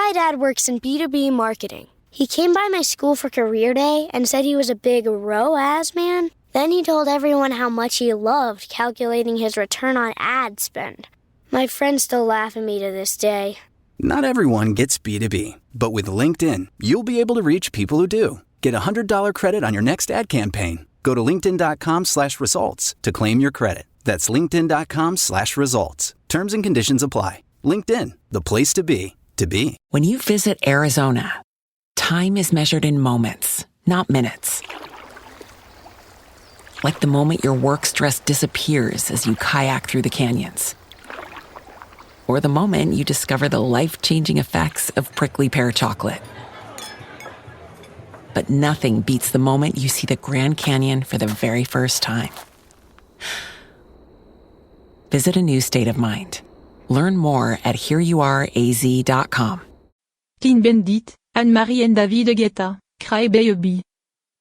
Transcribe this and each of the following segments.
My dad works in B2B marketing. He came by my school for career day and said he was a big ROAS man. Then he told everyone how much he loved calculating his return on ad spend. My friends still laugh at me to this day. Not everyone gets B2B, but with LinkedIn, you'll be able to reach people who do. Get a $100 credit on your next ad campaign. Go to linkedin.com/results to claim your credit. That's linkedin.com/results. Terms and conditions apply. LinkedIn, the place to be, to be. When you visit Arizona, time is measured in moments, not minutes. Like the moment your work stress disappears as you kayak through the canyons. Or the moment you discover the life-changing effects of prickly pear chocolate. But nothing beats the moment you see the Grand Canyon for the very first time. Visit a new state of mind. Learn more at hereyouareaz.com. Clean Bandit, Anne-Marie and David Guetta, Cry Baby.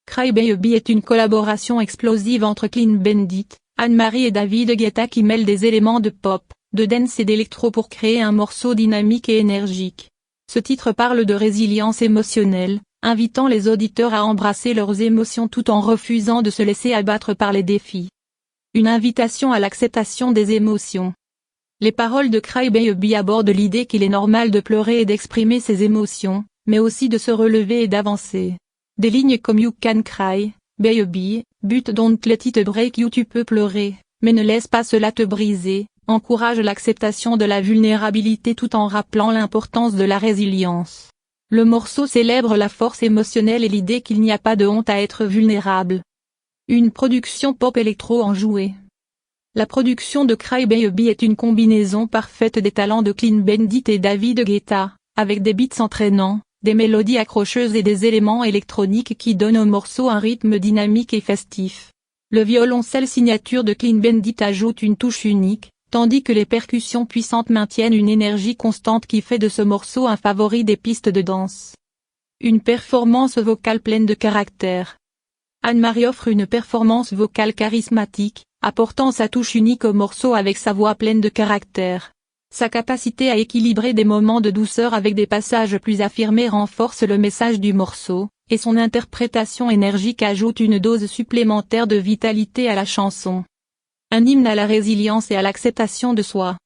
Cry Baby est une collaboration explosive entre Clean Bandit, Anne-Marie et David Guetta qui mêle des éléments de pop, de dance et d'électro pour créer un morceau dynamique et énergique. Ce titre parle de résilience émotionnelle, invitant les auditeurs à embrasser leurs émotions tout en refusant de se laisser abattre par les défis. Une invitation à l'acceptation des émotions. Les paroles de Cry Baby abordent l'idée qu'il est normal de pleurer et d'exprimer ses émotions, mais aussi de se relever et d'avancer. Des lignes comme You can cry, baby, but don't let it break you, tu peux pleurer, mais ne laisse pas cela te briser, encourage l'acceptation de la vulnérabilité tout en rappelant l'importance de la résilience. Le morceau célèbre la force émotionnelle et l'idée qu'il n'y a pas de honte à être vulnérable. Une production pop électro enjouée. La production de Cry Baby est une combinaison parfaite des talents de Clean Bandit et David Guetta, avec des beats entraînants, des mélodies accrocheuses et des éléments électroniques qui donnent au morceau un rythme dynamique et festif. Le violoncelle signature de Clean Bandit ajoute une touche unique, tandis que les percussions puissantes maintiennent une énergie constante qui fait de ce morceau un favori des pistes de danse. Une performance vocale pleine de caractère. Anne-Marie offre une performance vocale charismatique, apportant sa touche unique au morceau avec sa voix pleine de caractère. Sa capacité à équilibrer des moments de douceur avec des passages plus affirmés renforce le message du morceau, et son interprétation énergique ajoute une dose supplémentaire de vitalité à la chanson. Un hymne à la résilience et à l'acceptation de soi.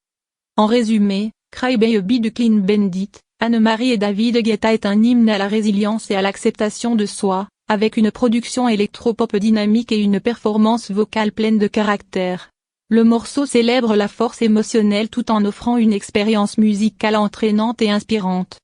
En résumé, Cry Baby de Clean Bandit, Anne-Marie et David Guetta est un hymne à la résilience et à l'acceptation de soi, avec une production électropop dynamique et une performance vocale pleine de caractère. Le morceau célèbre la force émotionnelle tout en offrant une expérience musicale entraînante et inspirante.